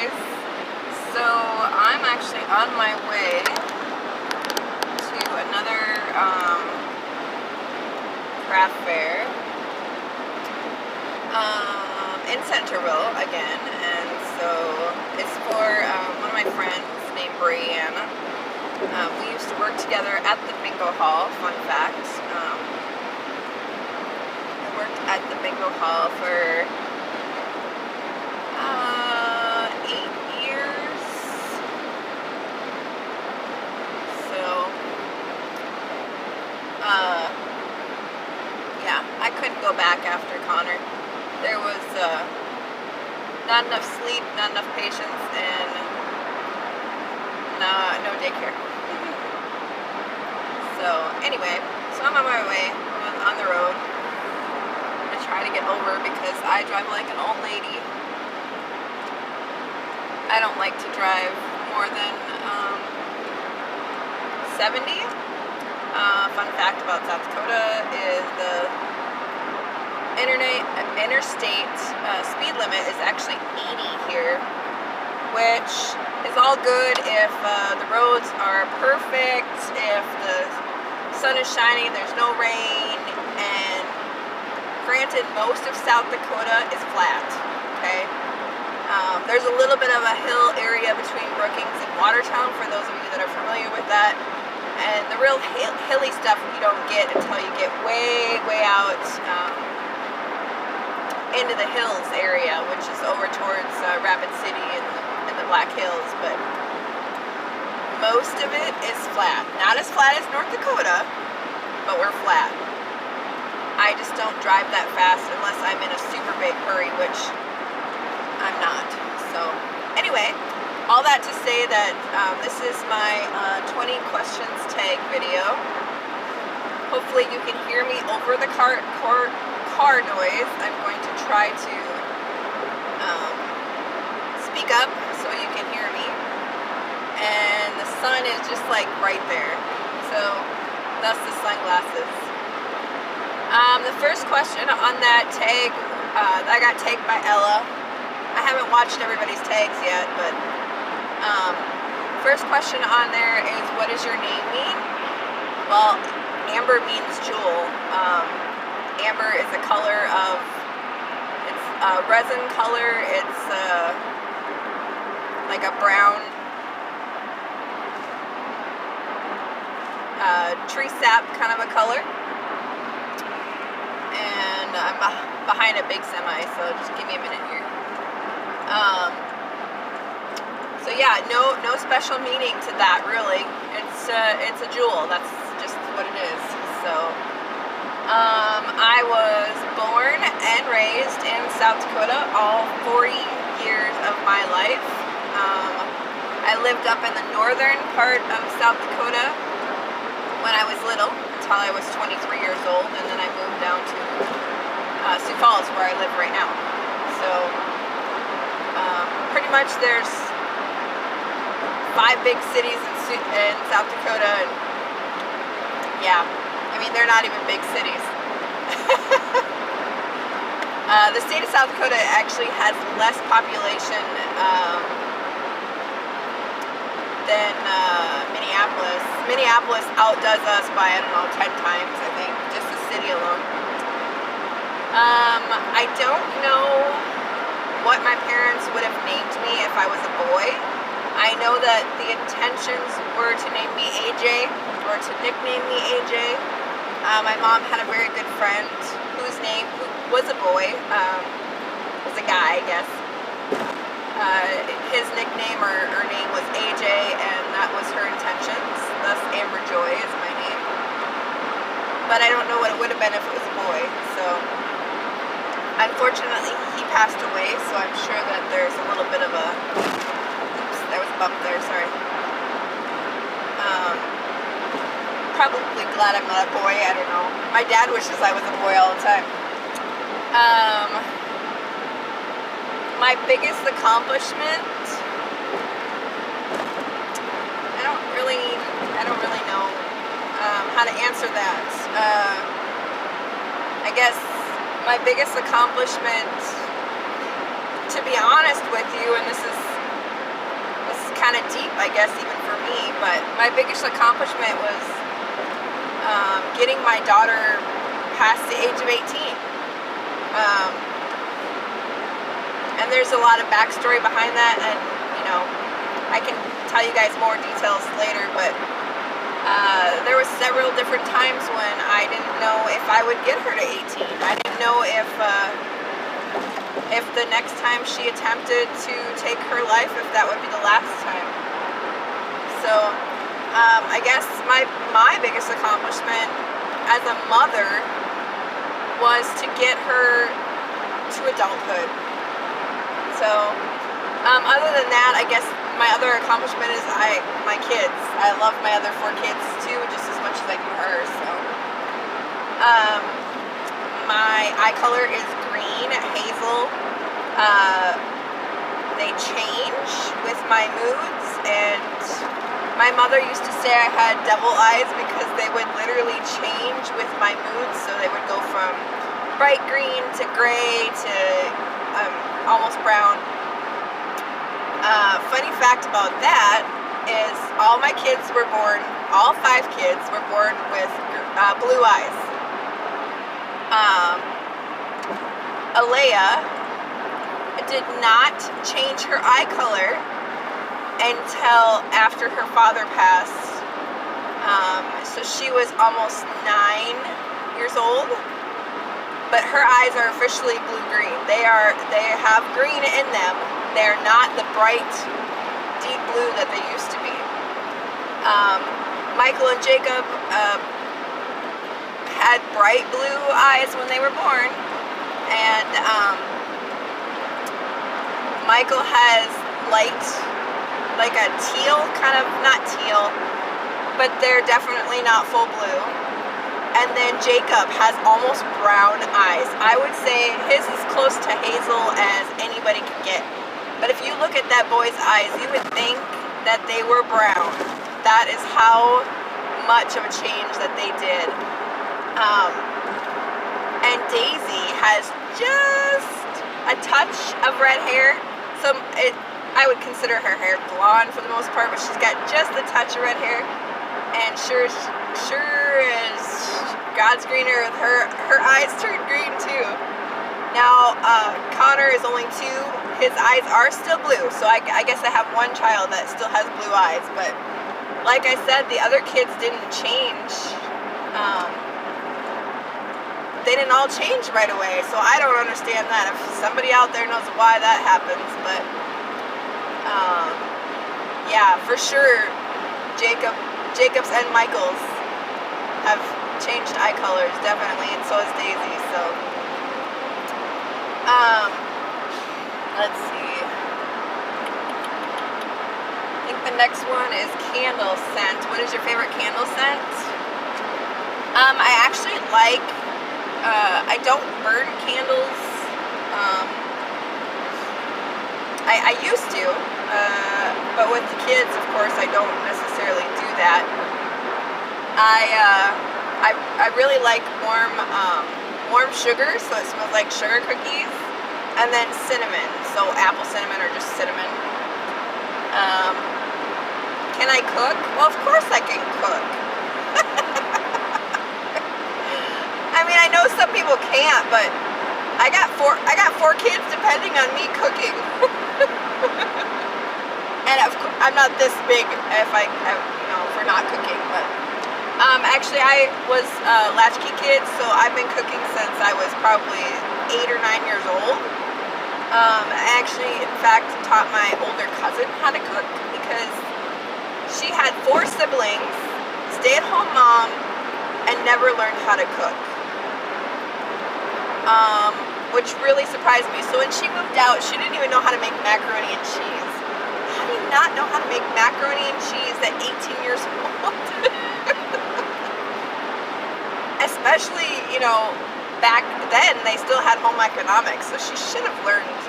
guys. So I'm actually on my way to another craft fair in Centerville again, and so it's for one of my friends named Brianna. We used to work together at the bingo hall. Fun fact. I worked at the bingo hall for 8 years. So, yeah, I couldn't go back after Connor. There was not enough sleep, not enough patience, and no daycare. So, anyway, so I'm on my way, on the road. I'm going to try to get over because I drive like an old lady. I don't like to drive more than 70. Fun fact about South Dakota is the interstate speed limit is actually 80 here, which is all good if the roads are perfect, if the sun is shining, there's no rain, and granted, most of South Dakota is flat, okay? There's a little bit of a hill area between Brookings and Watertown, for those of you that are familiar with that. And the real hilly stuff you don't get until you get way out into the hills area, which is over towards Rapid City and the Black Hills. But most of it is flat. Not as flat as North Dakota, but we're flat. I just don't drive that fast unless I'm in a super big hurry, which I'm not. So anyway, all that to say that this is my 20 questions tag video. Hopefully you can hear me over the car noise. I'm going to try to speak up so you can hear me. And the sun is just like right there. So that's the sunglasses. The first question on that tag, I got tagged by Ella. I haven't watched everybody's tags yet, but first question on there is, what does your name mean? Well, amber means jewel. Amber is a color of, it's a resin color. It's like a brown tree sap kind of a color. And I'm behind a big semi, so just give me a minute here. So yeah, no special meaning to that really. It's a jewel. That's just what it is. So I was born and raised in South Dakota all 40 years of my life. I lived up in the northern part of South Dakota when I was little until I was 23 years old, and then I moved down to Sioux Falls, where I live right now. So pretty much there's 5 big cities in South Dakota, and yeah, I mean, they're not even big cities. The state of South Dakota actually has less population than Minneapolis. Minneapolis outdoes us by, I don't know, 10 times, I think, just the city alone. I don't know what my parents would have named me if I was a boy. I know that the intentions were to name me AJ, or to nickname me AJ. My mom had a very good friend who was a boy, was a guy, I guess. His nickname or name was AJ, and that was her intentions. Thus, Amber Joy is my name. But I don't know what it would have been if it was a boy. So, unfortunately, he passed away. So I'm sure that there's a little bit of a. Oops, there was a bump there. Sorry. Probably glad I'm not a boy. I don't know. My dad wishes I was a boy all the time. My biggest accomplishment, I don't really know how to answer that. I guess my biggest accomplishment, to be honest with you, and this is kind of deep, I guess, even for me. But my biggest accomplishment was getting my daughter past the age of 18. And there's a lot of backstory behind that, and you know, I can tell you guys more details later, but there was several different times when I didn't know if I would get her to 18. I didn't know if the next time she attempted to take her life, if that would be the last time. So I guess my biggest accomplishment as a mother was to get her to adulthood. So other than that, I guess my other accomplishment is my kids. I love my other 4 kids too, just as much as I do hers. So my eye color is green, hazel. They change with my moods, and my mother used to say I had devil eyes because they would literally change with my moods. So they would go from bright green to gray to almost brown. Funny fact about that is all my kids were born, all 5 kids were born with blue eyes. Alea did not change her eye color until after her father passed. So she was almost 9 years old, but her eyes are officially blue-green. They have green in them. They're not the bright, deep blue that they used to be. Michael and Jacob had bright blue eyes when they were born, and Michael has light, like a teal, kind of, not teal, but they're definitely not full blue. And then Jacob has almost brown eyes. I would say his is close to hazel as anybody can get. But if you look at that boy's eyes, you would think that they were brown. That is how much of a change that they did. And Daisy has just a touch of red hair. So I would consider her hair blonde for the most part, but she's got just a touch of red hair. And sure as God's greener with her eyes turned green too. Now, Connor is only 2. His eyes are still blue, so I guess I have one child that still has blue eyes, but like I said, the other kids didn't change. They didn't all change right away, so I don't understand that. If somebody out there knows why that happens, but yeah, for sure, Jacob's and Michael's have changed eye colors, definitely, and so has Daisy, so let's see. I think the next one is candle scent. What is your favorite candle scent? I actually like, I don't burn candles. I used to, but with the kids, of course, I don't necessarily do that. I really like warm sugar, so it smells like sugar cookies. And then cinnamon, so apple cinnamon or just cinnamon. Can I cook? Well, of course I can cook. I mean, I know some people can't, but I got 4 kids depending on me cooking. And of course, I'm not this big for not cooking, but actually I was a latchkey kid, so I've been cooking since I was probably 8 or 9 years old. I actually, in fact, taught my older cousin how to cook because she had 4 siblings, stay-at-home mom, and never learned how to cook. Which really surprised me. So when she moved out, she didn't even know how to make macaroni and cheese. How do you not know how to make macaroni and cheese at 18 years old? Especially, back then they still had home economics, so she should have learned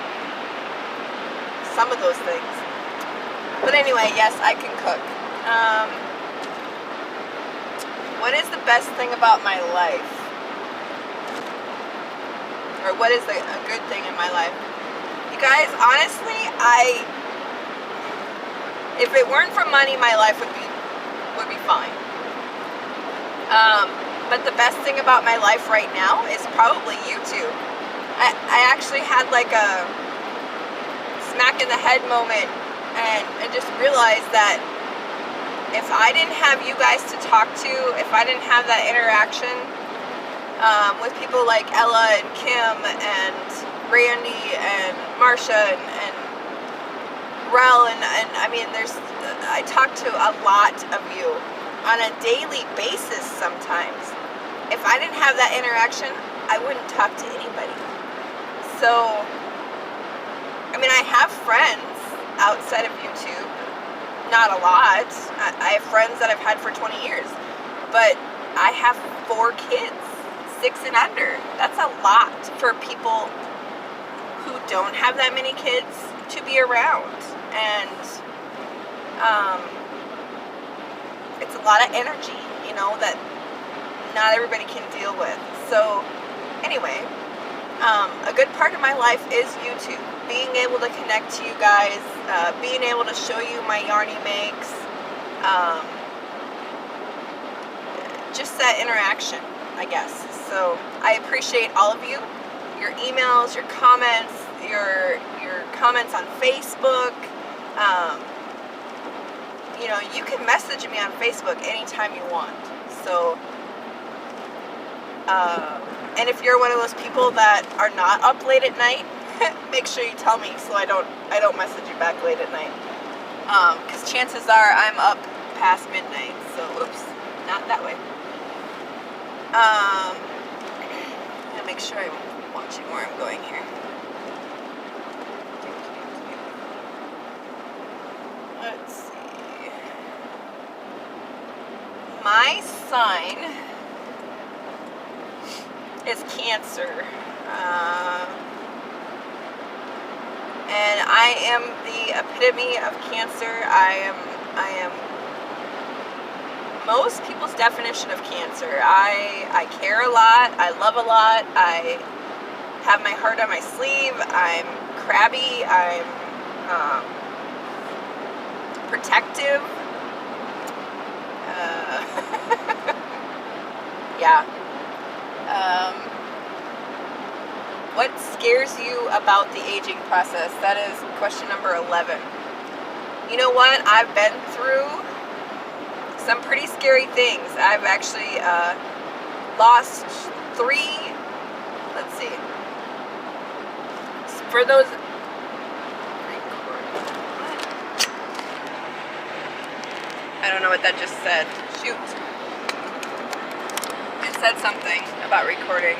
some of those things. But anyway, yes, I can cook. What is the best thing about my life? Or what is a good thing in my life? You guys, honestly, If it weren't for money, my life would be fine. But the best thing about my life right now is probably YouTube. I actually had like a smack in the head moment and just realized that if I didn't have you guys to talk to, if I didn't have that interaction with people like Ella and Kim and Randy and Marsha and Rel and I mean I talk to a lot of you on a daily basis sometimes. If I didn't have that interaction, I wouldn't talk to anybody. So, I mean, I have friends outside of YouTube. Not a lot. I have friends that I've had for 20 years. But I have 4 kids, 6 and under. That's a lot for people who don't have that many kids to be around. And it's a lot of energy, that not everybody can deal with. So anyway, a good part of my life is YouTube. Being able to connect to you guys, being able to show you my yarny makes, just that interaction, I guess. So I appreciate all of you, your emails, your comments, your comments on Facebook. You can message me on Facebook anytime you want. So, and if you're one of those people that are not up late at night, make sure you tell me so I don't message you back late at night. Because chances are I'm up past midnight. So, oops, not that way. I'm gonna make sure I'm watching where I'm going here. Let's see. My sign is Cancer. And I am the epitome of Cancer. I am most people's definition of Cancer. I care a lot. I love a lot. I have my heart on my sleeve. I'm crabby. I'm protective. Yeah. What scares you about the aging process? That is question number 11. You know what? I've been through some pretty scary things. I've actually lost 3. Let's see. For those. I don't know what that just said. Shoot. It said something about recording.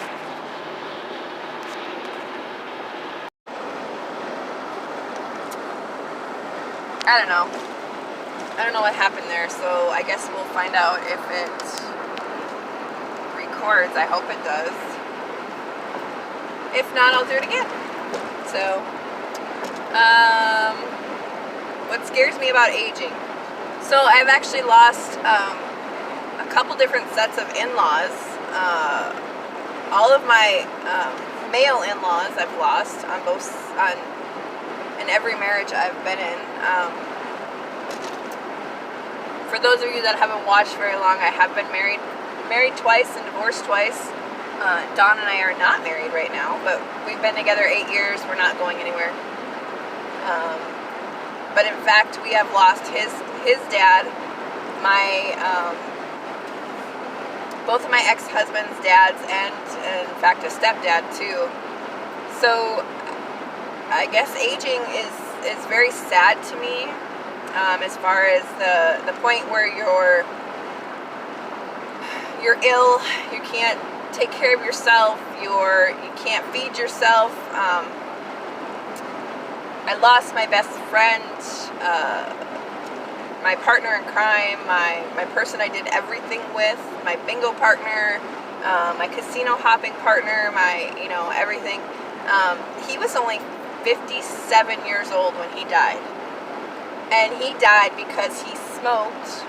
I don't know. I don't know what happened there, so I guess we'll find out if it records. I hope it does. If not, I'll do it again. So, what scares me about aging? So I've actually lost a couple different sets of in-laws. All of my male in-laws I've lost in every marriage I've been in. For those of you that haven't watched very long, I have been married twice and divorced twice. Don and I are not married right now, but we've been together 8 years. We're not going anywhere. But in fact, we have lost his dad, both of my ex-husband's dads, and in fact a stepdad too. So I guess aging is very sad to me, as far as the point where you're ill, you can't take care of yourself, you can't feed yourself. I lost my best friend, my partner in crime, my person I did everything with, my bingo partner, my casino hopping partner, everything. He was only 57 years old when he died. And he died because he smoked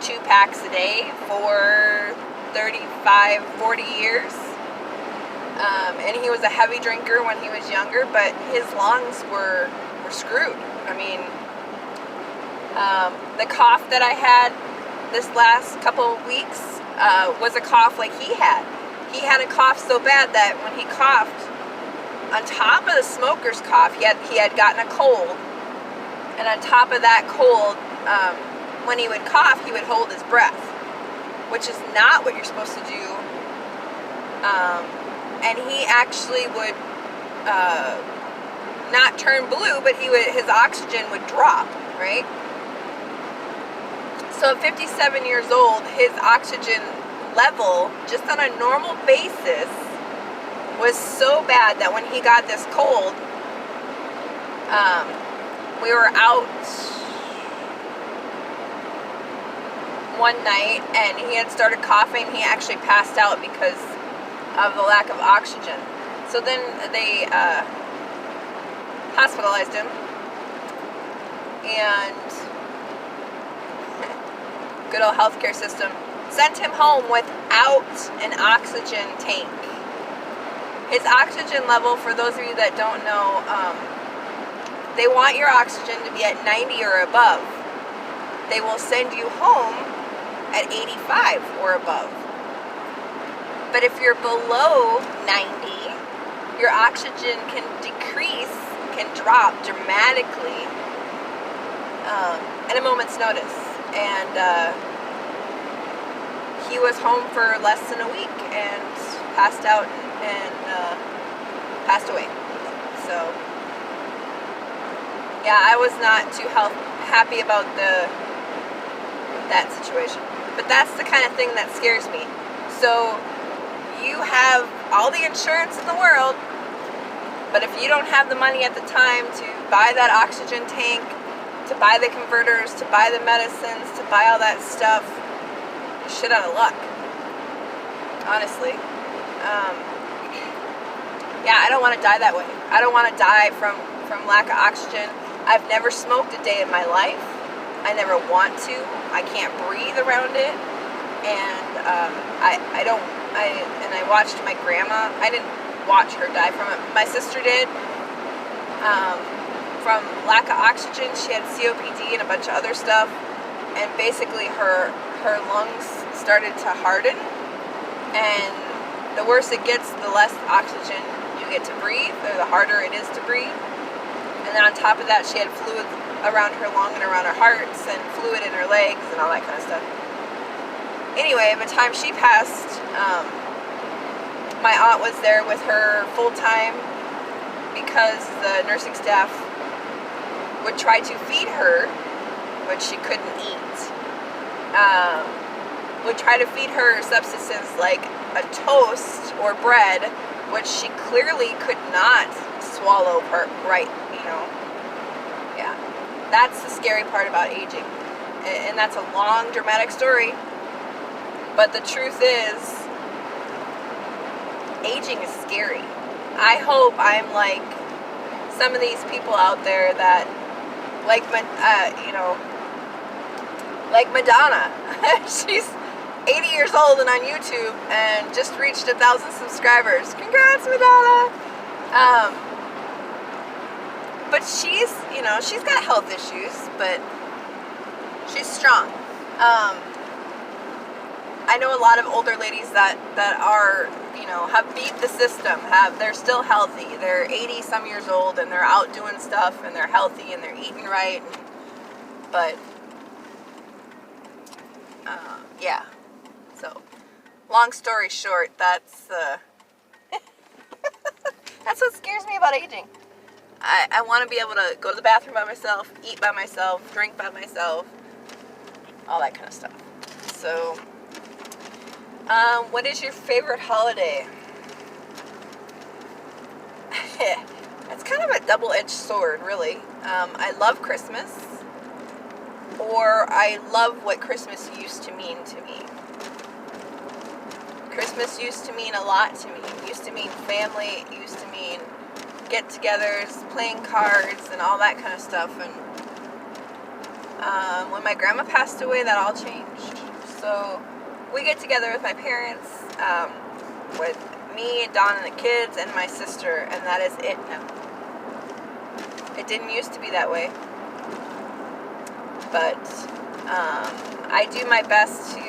2 packs a day for 35, 40 years. And he was a heavy drinker when he was younger, but his lungs were we're screwed. I mean, the cough that I had this last couple of weeks was a cough like he had. He had a cough so bad that when he coughed, on top of the smoker's cough, he had gotten a cold, and on top of that cold, when he would cough, he would hold his breath, which is not what you're supposed to do. And he actually would not turn blue, but his oxygen would drop, right? So at 57 years old, his oxygen level, just on a normal basis, was so bad that when he got this cold, we were out one night and he had started coughing. He actually passed out because of the lack of oxygen. So then they hospitalized him, and good old healthcare system sent him home without an oxygen tank. His oxygen level, for those of you that don't know, they want your oxygen to be at 90 or above. They will send you home at 85 or above. But if you're below 90, your oxygen can decrease, can drop dramatically at a moment's notice. And he was home for less than a week and passed out and passed away. So yeah, I was not too happy about that situation. But that's the kind of thing that scares me. So you have all the insurance in the world, but if you don't have the money at the time to buy that oxygen tank, to buy the converters, to buy the medicines, to buy all that stuff, you're shit out of luck. Honestly. Yeah, I don't want to die that way. I don't want to die from lack of oxygen. I've never smoked a day in my life. I never want to. I can't breathe around it. And I watched my grandma. I didn't watch her die from it. My sister did. From lack of oxygen, she had COPD and a bunch of other stuff. And basically her lungs started to harden. And the worse it gets, the less oxygen you get to breathe, or the harder it is to breathe. And then on top of that, she had fluid around her lung and around her hearts, and fluid in her legs and all that kind of stuff. Anyway, by the time she passed, my aunt was there with her full time because the nursing staff would try to feed her, which she couldn't eat. Would try to feed her substances like a toast or bread, which she clearly could not swallow right, you know. Yeah, that's the scary part about aging. And that's a long, dramatic story. But the truth is, aging is scary. I hope I'm like some of these people out there that, like Madonna. She's 80 years old and on YouTube and just reached 1,000 subscribers. Congrats, Madonna! But she's got health issues, but she's strong. I know a lot of older ladies that are, have beat the system. They're still healthy. They're 80 some years old and they're out doing stuff and they're healthy and they're eating right. But yeah. So, long story short, that's that's what scares me about aging. I want to be able to go to the bathroom by myself, eat by myself, drink by myself, all that kind of stuff. So, what is your favorite holiday? It's kind of a double-edged sword, really. I love Christmas, or I love what Christmas used to mean to me. Christmas used to mean a lot to me. It used to mean family. It used to mean get-togethers, playing cards, and all that kind of stuff. And when my grandma passed away, that all changed. So we get together with my parents, with me, Dawn, and the kids, and my sister, and that is it now. It didn't used to be that way. But I do my best to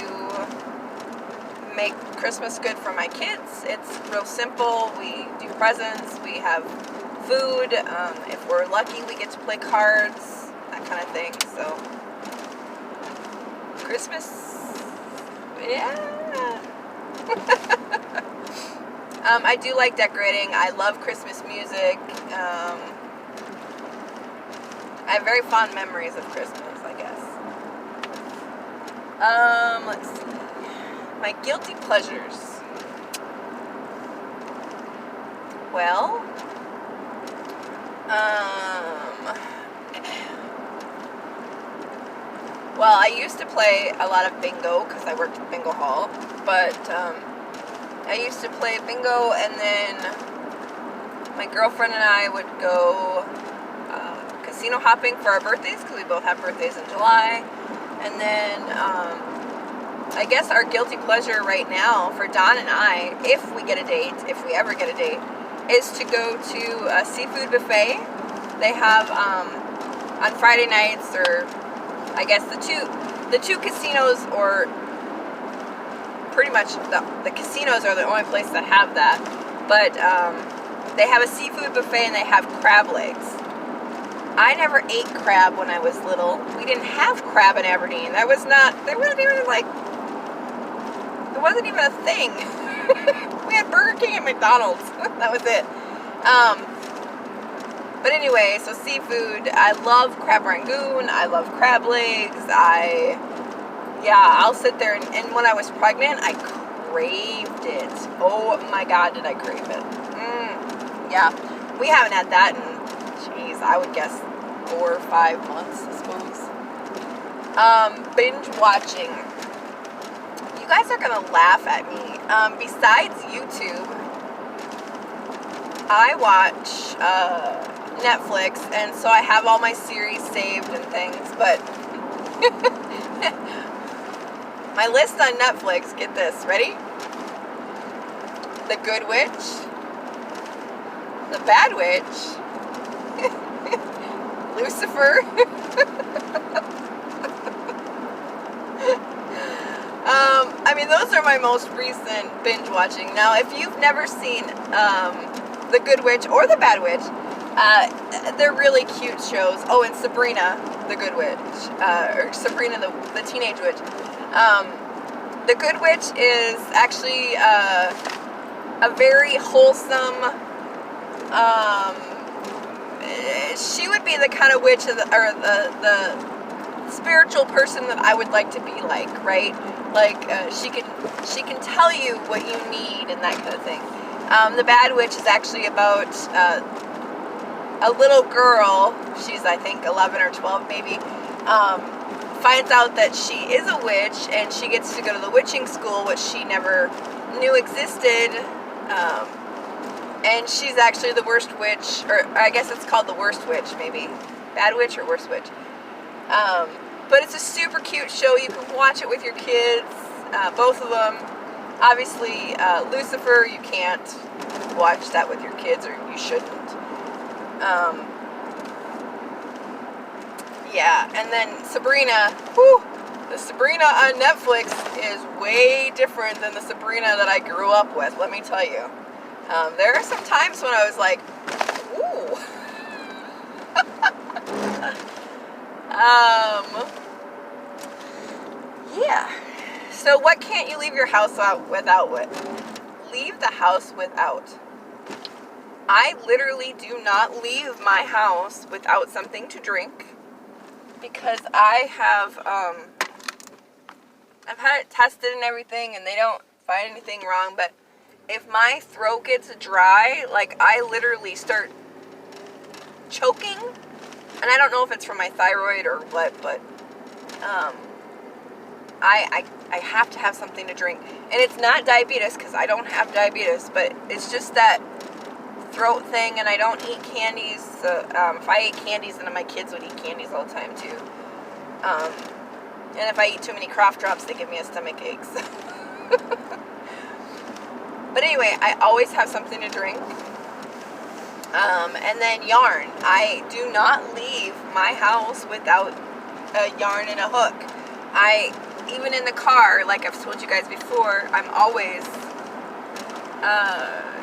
make Christmas good for my kids. It's real simple. We do presents. We have food. If we're lucky, we get to play cards, that kind of thing. So Christmas, yeah. I do like decorating. I love Christmas music. I have very fond memories of Christmas, I guess. Let's see. My guilty pleasures. Well, I used to play a lot of bingo because I worked at Bingo Hall, but I used to play bingo, and then my girlfriend and I would go casino hopping for our birthdays because we both have birthdays in July. And then I guess our guilty pleasure right now for Don and I, if we get a date, if we ever get a date, is to go to a seafood buffet. They have on Friday nights, or I guess the two casinos, or pretty much the casinos are the only place that have that. But they have a seafood buffet and they have crab legs. I never ate crab when I was little. We didn't have crab in Aberdeen. It wasn't even a thing. We had Burger King and McDonald's. That was it. But anyway, so seafood. I love crab rangoon. I love crab legs. I'll sit there and when I was pregnant, I craved it. Oh my God, did I crave it? Yeah, we haven't had that in, I would guess 4 or 5 months, I suppose. Binge watching. You guys are gonna laugh at me. Besides YouTube, I watch Netflix, and so I have all my series saved and things, but my list on Netflix, get this, ready? The Good Witch, The Bad Witch, Lucifer, those are my most recent binge watching. Now, if you've never seen The Good Witch or The Bad Witch, they're really cute shows. Oh, and Sabrina, The Good Witch, or Sabrina, the Teenage Witch. The Good Witch is actually a very wholesome, she would be the kind of witch, or the spiritual person that I would like to be like, right? Like, she can tell you what you need and that kind of thing. The Bad Witch is actually about a little girl, she's I think 11 or 12 maybe, finds out that she is a witch, and she gets to go to the witching school, which she never knew existed, and she's actually the worst witch, or I guess it's called the worst witch, maybe. Bad Witch or Worst Witch. But it's a super cute show. You can watch it with your kids, both of them. Obviously, Lucifer, you can't watch that with your kids, or you shouldn't. Yeah, and then Sabrina, the Sabrina on Netflix is way different than the Sabrina that I grew up with, let me tell you. There are some times when I was like, ooh. Yeah. So what can't you leave your house out without? Leave the house without. I literally do not leave my house without something to drink, because I have, I've had it tested and everything, and they don't find anything wrong, but if my throat gets dry, like, I literally start choking, and I don't know if it's from my thyroid or what, but, I have to have something to drink. And it's not diabetes, because I don't have diabetes, but it's just that throat thing, and I don't eat candies. So, if I ate candies, then my kids would eat candies all the time, too. And if I eat too many cough drops, they give me a stomach ache. So. But anyway, I always have something to drink. And then yarn. I do not leave my house without a yarn and a hook. Even in the car, like I've told you guys before, I'm always,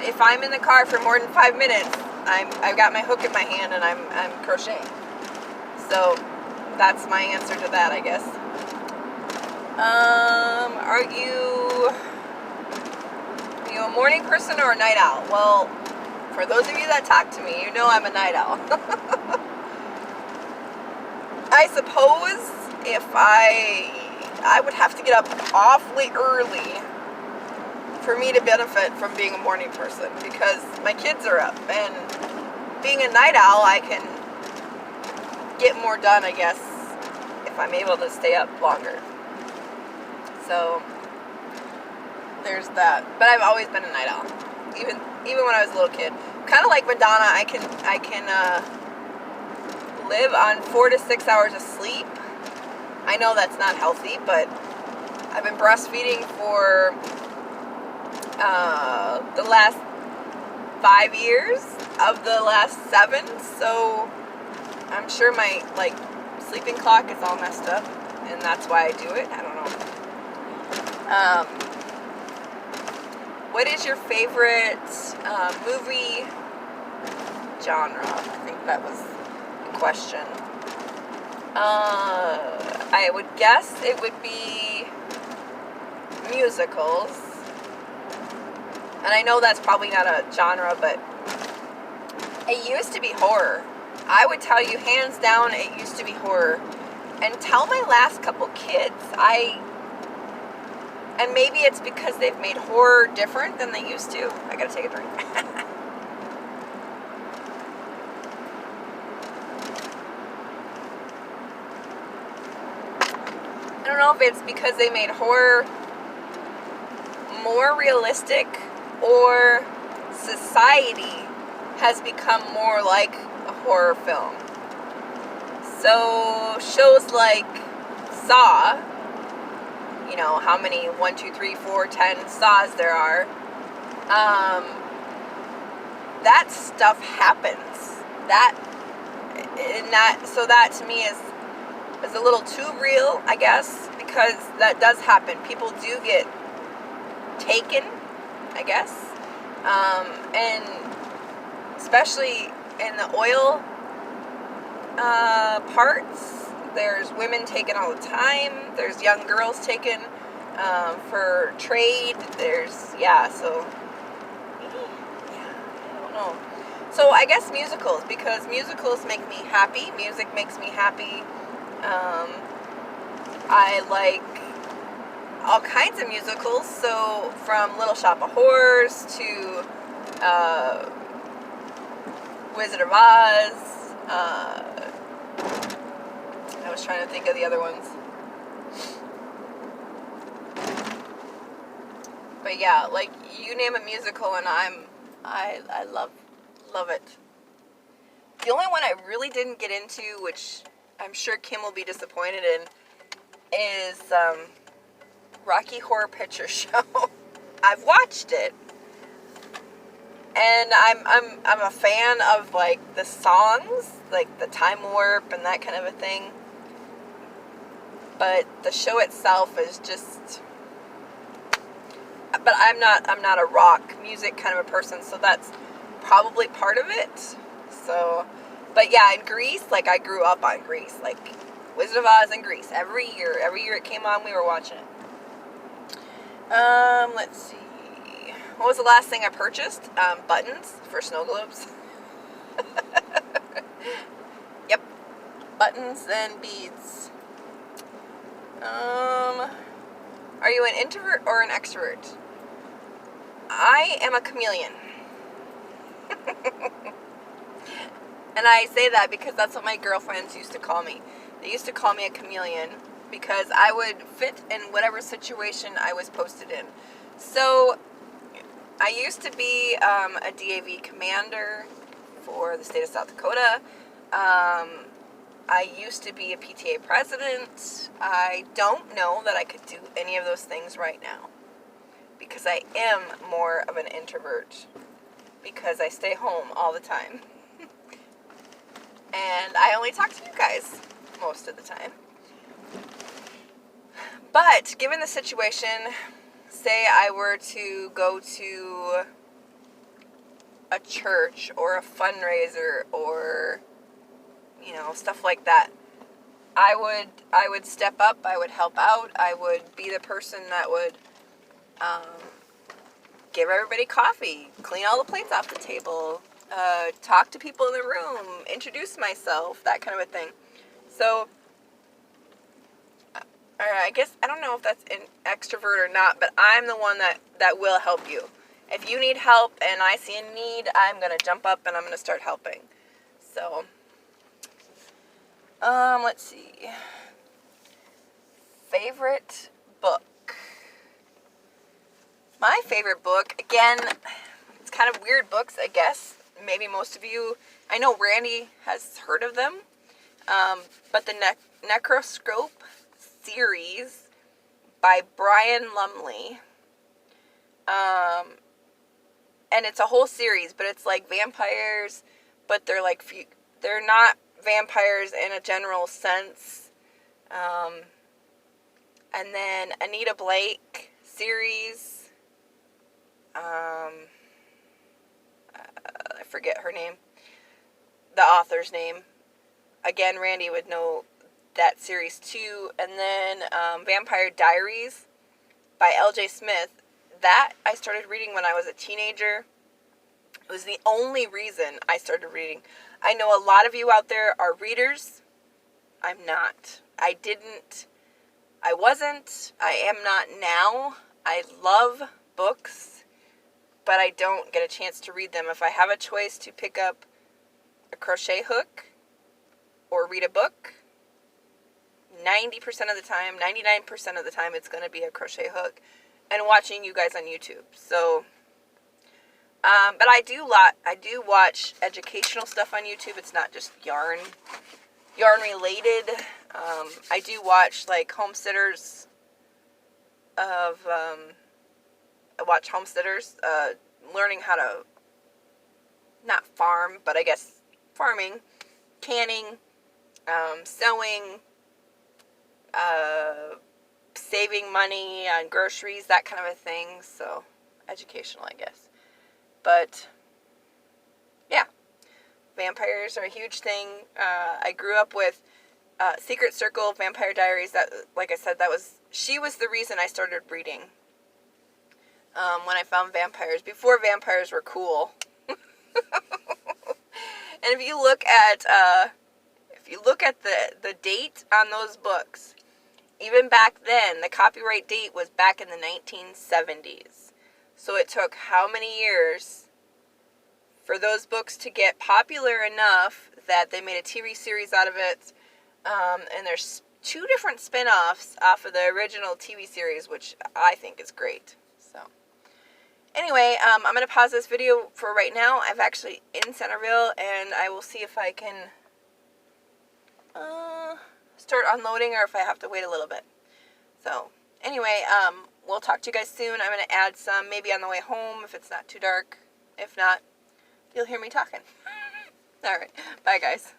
if I'm in the car for more than 5 minutes, I've got my hook in my hand and I'm crocheting. So that's my answer to that, I guess. Are you a morning person or a night owl? Well, for those of you that talk to me, you know I'm a night owl. I suppose if I would have to get up awfully early for me to benefit from being a morning person, because my kids are up, and being a night owl, I can get more done, I guess, if I'm able to stay up longer. So there's that. But I've always been a night owl, even when I was a little kid. Kind of like Madonna, I can live on 4 to 6 hours of sleep. I know that's not healthy, but I've been breastfeeding for the last 5 years of the last 7, so I'm sure my sleeping clock is all messed up, and that's why I do it. I don't know. What is your favorite movie genre? I think that was the question. I would guess it would be musicals. And I know that's probably not a genre, but it used to be horror. I would tell you hands down it used to be horror. Until my last couple kids, and maybe it's because they've made horror different than they used to. I gotta take a drink. I don't know if it's because they made horror more realistic, or society has become more like a horror film. So shows like Saw, you know how many 1, 2, 3, 4, 10 Saws there are. That stuff happens. So that to me is a little too real, I guess, because that does happen. People do get taken, I guess, and especially in the oil parts, there's women taken all the time. There's young girls taken for trade. So yeah, I don't know. So I guess musicals, because musicals make me happy. Music makes me happy. I like all kinds of musicals, so from Little Shop of Horrors to Wizard of Oz. I was trying to think of the other ones. But yeah, like you name a musical and I love it. The only one I really didn't get into, which I'm sure Kim will be disappointed in, is Rocky Horror Picture Show. I've watched it, and I'm a fan of like the songs, like the Time Warp and that kind of a thing. But the show itself is just. But I'm not a rock music kind of a person, so that's probably part of it. So, but yeah, in Grease, like I grew up on Grease, like Wizard of Oz and Grease. Every year it came on, we were watching it. Let's see. What was the last thing I purchased? Buttons for snow globes. Yep. Buttons and beads. Are you an introvert or an extrovert? I am a chameleon. And I say that because that's what my girlfriends used to call me. They used to call me a chameleon because I would fit in whatever situation I was posted in. So I used to be a DAV commander for the state of South Dakota. I used to be a PTA president. I don't know that I could do any of those things right now because I am more of an introvert because I stay home all the time. And I only talk to you guys most of the time. But given the situation, say I were to go to a church or a fundraiser or, you know, stuff like that, I would step up, I would help out, I would be the person that would give everybody coffee, clean all the plates off the table, talk to people in the room, introduce myself, that kind of a thing. So, I guess, I don't know if that's an extrovert or not, but I'm the one that will help you. If you need help and I see a need, I'm going to jump up and I'm going to start helping. So, let's see. Favorite book. My favorite book, again, it's kind of weird books, I guess. Maybe most of you, I know Randy has heard of them, but the Necroscope series by Brian Lumley, and it's a whole series, but it's like vampires, but they're like, they're not vampires in a general sense, and then Anita Blake series, I forget her name, the author's name. Again, Randy would know that series too. And then Vampire Diaries by L.J. Smith. That I started reading when I was a teenager. It was the only reason I started reading. I know a lot of you out there are readers. I'm not. I wasn't. I am not now. I love books, but I don't get a chance to read them. If I have a choice to pick up a crochet hook or read a book, 90% of the time, 99% of the time, it's going to be a crochet hook and watching you guys on YouTube. So, but I do watch educational stuff on YouTube. It's not just yarn related. I do watch like homesteaders learning how to not farm, but I guess farming, canning, sewing, saving money on groceries, that kind of a thing. So educational, I guess. But yeah, vampires are a huge thing. I grew up with Secret Circle, Vampire Diaries. That, like I said, she was the reason I started reading. When I found vampires, before vampires were cool. And if you look at the date on those books, even back then, the copyright date was back in the 1970s. So it took how many years for those books to get popular enough that they made a TV series out of it. And there's 2 different spin-offs off of the original TV series, which I think is great. So anyway, I'm going to pause this video for right now. I'm actually in Centerville, and I will see if I can start unloading or if I have to wait a little bit. So anyway, we'll talk to you guys soon. I'm going to add some maybe on the way home if it's not too dark. If not, you'll hear me talking. All right. Bye, guys.